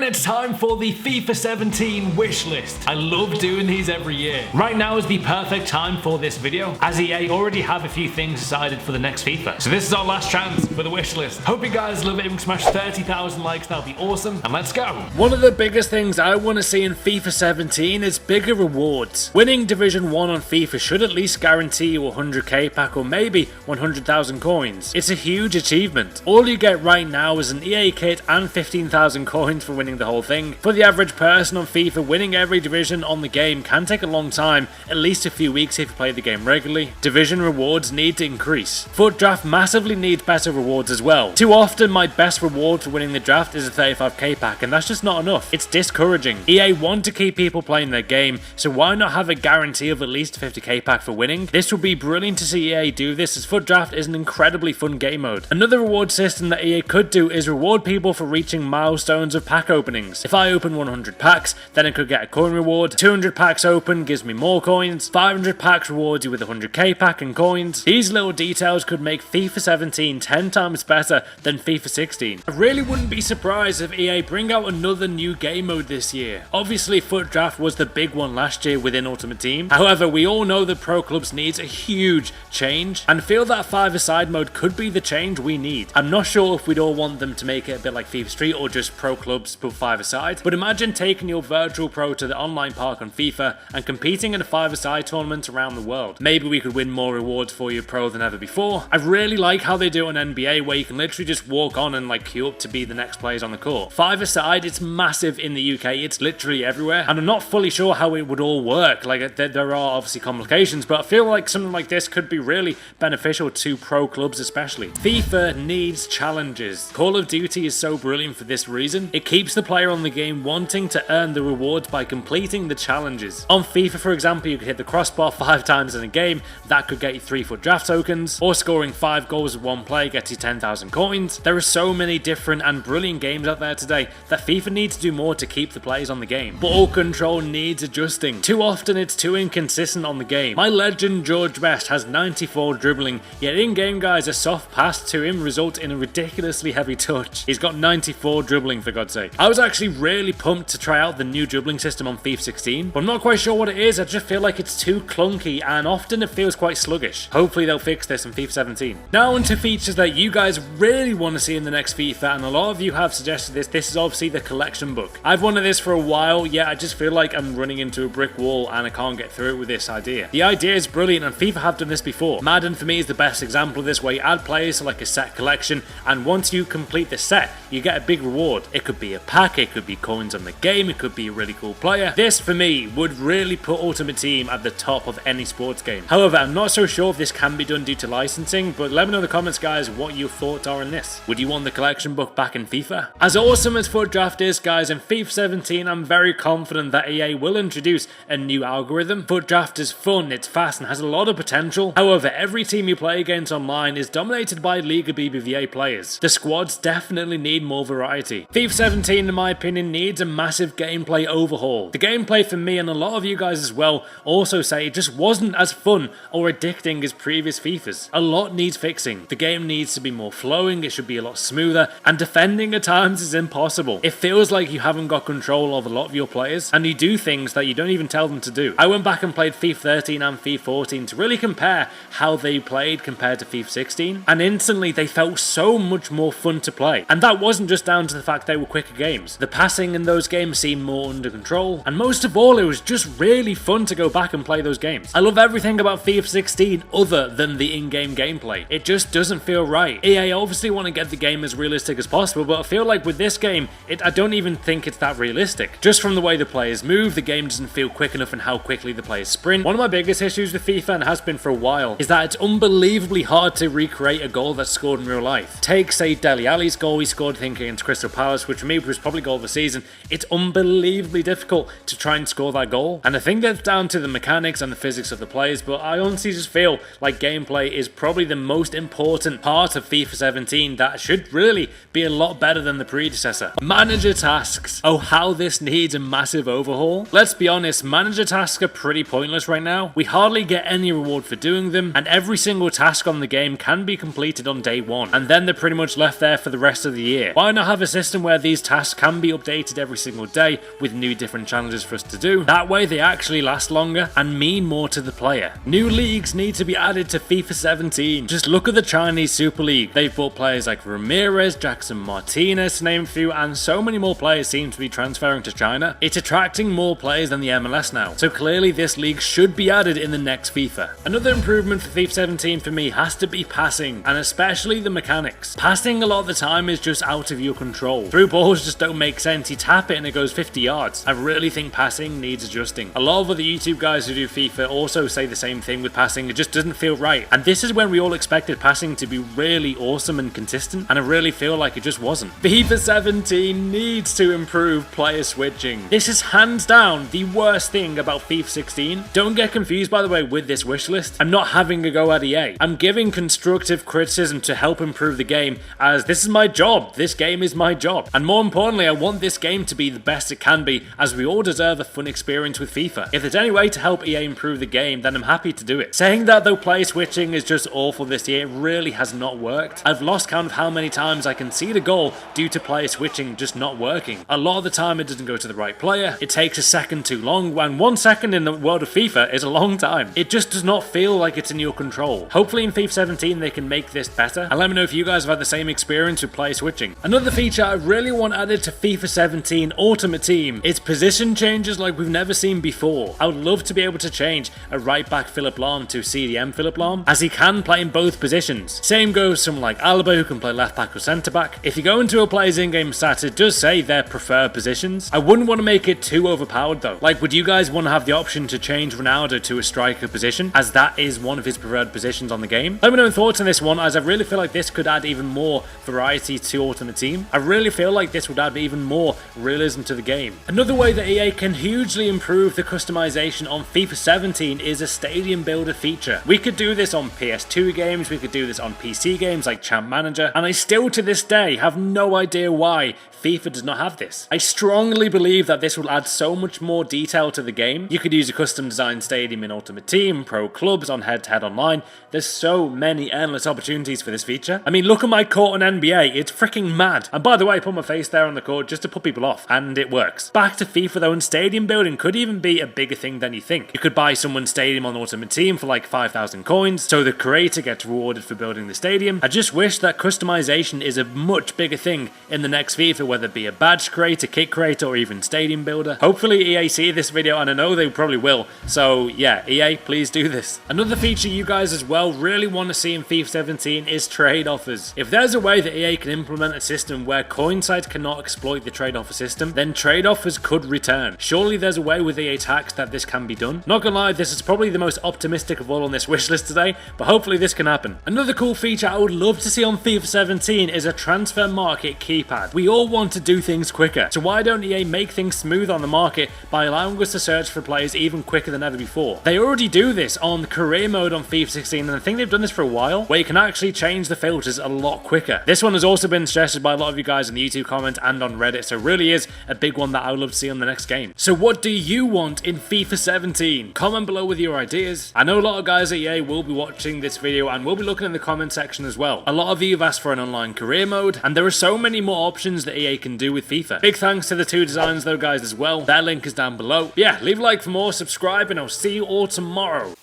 And it's time for the FIFA 17 wish list. I love doing these every year. Right now is the perfect time for this video, as EA already have a few things decided for the next FIFA. So this is our last chance for the wish list. Hope you guys love it. If we can smash 30,000 likes, that'll be awesome. And let's go. One of the biggest things I want to see in FIFA 17 is bigger rewards. Winning Division 1 on FIFA should at least guarantee you a 100k pack or maybe 100,000 coins. It's a huge achievement. All you get right now is an EA kit and 15,000 coins for winning the whole thing. For the average person on FIFA, winning every division on the game can take a long time, at least a few weeks if you play the game regularly. Division rewards need to increase. FUT Draft massively needs better rewards as well. Too often my best reward for winning the draft is a 35k pack, and that's just not enough. It's discouraging. EA want to keep people playing their game, so why not have a guarantee of at least a 50k pack for winning? This would be brilliant to see EA do this, as FUT Draft is an incredibly fun game mode. Another reward system that EA could do is reward people for reaching milestones of pack openings. If I open 100 packs, then I could get a coin reward. 200 packs open gives me more coins. 500 packs rewards you with a 100k pack and coins. These little details could make FIFA 17 10 times better than FIFA 16. I really wouldn't be surprised if EA bring out another new game mode this year. Obviously FUT Draft was the big one last year within Ultimate Team. However, we all know that Pro Clubs needs a huge change, and feel that 5-a-side mode could be the change we need. I'm not sure if we'd all want them to make it a bit like FIFA Street or just Pro Clubs but 5-a-side, but imagine taking your virtual pro to the online park on FIFA and competing in a 5-a-side tournament around the world. Maybe we could win more rewards for your pro than ever before. I really like how they do it on NBA, where you can literally just walk on and queue up to be the next players on the court. 5-a-side, it's massive in the UK, it's literally everywhere, and I'm not fully sure how it would all work. There are obviously complications, but I feel like something like this could be really beneficial to pro clubs especially. FIFA needs challenges. Call of Duty is so brilliant for this reason. It keeps the player on the game wanting to earn the rewards by completing the challenges. On FIFA, for example, you could hit the crossbar 5 times in a game, that could get you 3 FUT Draft tokens, or scoring 5 goals with one play gets you 10,000 coins. There are so many different and brilliant games out there today that FIFA needs to do more to keep the players on the game. Ball control needs adjusting. Too often it's too inconsistent on the game. My legend George Best has 94 dribbling, yet in-game guys, a soft pass to him results in a ridiculously heavy touch. He's got 94 dribbling, for God's sake. I was actually really pumped to try out the new dribbling system on FIFA 16, but I'm not quite sure what it is. I just feel like it's too clunky and often it feels quite sluggish. Hopefully they'll fix this in FIFA 17. Now onto features that you guys really want to see in the next FIFA, and a lot of you have suggested this. This is obviously the collection book. I've wanted this for a while, yet I just feel like I'm running into a brick wall and I can't get through it with this idea. The idea is brilliant, and FIFA have done this before. Madden for me is the best example of this, where you add players to a set collection, and once you complete the set, you get a big reward. It could be a pack, it could be coins on the game, it could be a really cool player. This for me would really put Ultimate Team at the top of any sports game. However, I'm not so sure if this can be done due to licensing, but let me know in the comments guys what your thoughts are on this. Would you want the collection book back in FIFA? As awesome as FUT Draft is guys, in FIFA 17 I'm very confident that EA will introduce a new algorithm. FUT Draft is fun, it's fast and has a lot of potential. However, every team you play against online is dominated by Liga BBVA players. The squads definitely need more variety. FIFA 17 in my opinion needs a massive gameplay overhaul. The gameplay for me and a lot of you guys as well also say it just wasn't as fun or addicting as previous FIFAs. A lot needs fixing. The game needs to be more flowing, it should be a lot smoother, and defending at times is impossible. It feels like you haven't got control of a lot of your players, and you do things that you don't even tell them to do. I went back and played FIFA 13 and FIFA 14 to really compare how they played compared to FIFA 16, and instantly they felt so much more fun to play. And that wasn't just down to the fact they were quicker games. The passing in those games seemed more under control, and most of all, it was just really fun to go back and play those games. I love everything about FIFA 16 other than the in-game gameplay. It just doesn't feel right. EA obviously want to get the game as realistic as possible, but I feel like with this game, I don't even think it's that realistic. Just from the way the players move, the game doesn't feel quick enough in how quickly the players sprint. One of my biggest issues with FIFA, and has been for a while, is that it's unbelievably hard to recreate a goal that's scored in real life. Take, say, Dele Alli's goal he scored, I think, against Crystal Palace, which for me was probably goal of the season. It's unbelievably difficult to try and score that goal, and I think that's down to the mechanics and the physics of the players, but I honestly just feel like gameplay is probably the most important part of FIFA 17 that should really be a lot better than the predecessor. Manager tasks. Oh, how this needs a massive overhaul. Let's be honest, manager tasks are pretty pointless right now. We hardly get any reward for doing them, and every single task on the game can be completed on day one, and then they're pretty much left there for the rest of the year. Why not have a system where these tasks maps can be updated every single day with new different challenges for us to do. That way they actually last longer and mean more to the player. New leagues need to be added to FIFA 17. Just look at the Chinese Super League. They've brought players like Ramirez, Jackson Martinez to name a few, and so many more players seem to be transferring to China. It's attracting more players than the MLS now, so clearly this league should be added in the next FIFA. Another improvement for FIFA 17 for me has to be passing, and especially the mechanics. Passing a lot of the time is just out of your control. Through balls just don't make sense. You tap it and it goes 50 yards. I really think passing needs adjusting. A lot of other YouTube guys who do FIFA also say the same thing with passing. It just doesn't feel right. And this is when we all expected passing to be really awesome and consistent, and I really feel like it just wasn't. FIFA 17 needs to improve player switching. This is hands down the worst thing about FIFA 16. Don't get confused, by the way, with this wish list. I'm not having a go at EA. I'm giving constructive criticism to help improve the game, as this is my job. This game is my job. And more importantly, I want this game to be the best it can be, as we all deserve a fun experience with FIFA. If there's any way to help EA improve the game, then I'm happy to do it. Saying that though, player switching is just awful this year, it really has not worked. I've lost count of how many times I concede a goal due to player switching just not working. A lot of the time it doesn't go to the right player, it takes a second too long, and 1 second in the world of FIFA is a long time. It just does not feel like it's in your control. Hopefully in FIFA 17 they can make this better, and let me know if you guys have had the same experience with player switching. Another feature I really want added to FIFA 17 Ultimate Team is position changes like we've never seen before. I would love to be able to change a right back Philipp Lahm to CDM Philipp Lahm, as he can play in both positions. Same goes someone like Alaba, who can play left back or centre back. If you go into a player's in-game stats, it does say their preferred positions. I wouldn't want to make it too overpowered though. Like, would you guys want to have the option to change Ronaldo to a striker position, as that is one of his preferred positions on the game? Let me know your thoughts on this one, as I really feel like this could add even more variety to Ultimate Team. I really feel like this would add even more realism to the game. Another way that EA can hugely improve the customization on FIFA 17 is a stadium builder feature. We could do this on PS2 games, we could do this on PC games like Champ Manager, and I still to this day have no idea why FIFA does not have this. I strongly believe that this will add so much more detail to the game. You could use a custom designed stadium in Ultimate Team, Pro Clubs, on head-to-head online. There's so many endless opportunities for this feature. I mean, look at my court on NBA, it's freaking mad. And by the way, I put my face there on the court just to put people off, and it works. Back to FIFA though, and stadium building could even be a bigger thing than you think. You could buy someone's stadium on Ultimate Team for like 5,000 coins, so the creator gets rewarded for building the stadium. I just wish that customization is a much bigger thing in the next FIFA, whether it be a badge creator, kit creator, or even stadium builder. Hopefully EA see this video, and I know they probably will, so yeah, EA, please do this. Another feature you guys as well really want to see in FIFA 17 is trade offers. If there's a way that EA can implement a system where coin sites cannot exploit the trade offer system, then trade offers could return. Surely there's a way with EA tax that this can be done. Not gonna lie, this is probably the most optimistic of all on this wish list today, but hopefully this can happen. Another cool feature I would love to see on FIFA 17 is a transfer market keypad. We all want to do things quicker, so why don't EA make things smooth on the market by allowing us to search for players even quicker than ever before? They already do this on career mode on FIFA 16, and I think they've done this for a while, where you can actually change the filters a lot quicker. This one has also been suggested by a lot of you guys in the YouTube comment and on Reddit, so it really is a big one that I would love to see on the next game. So what do you want in FIFA 17? Comment below with your ideas. I know a lot of guys at EA will be watching this video and will be looking in the comment section as well. A lot of you have asked for an online career mode, and there are so many more options that EA can do with FIFA. Big thanks to the two designs though guys as well. Their link is down below. Yeah, leave a like for more, subscribe, and I'll see you all tomorrow.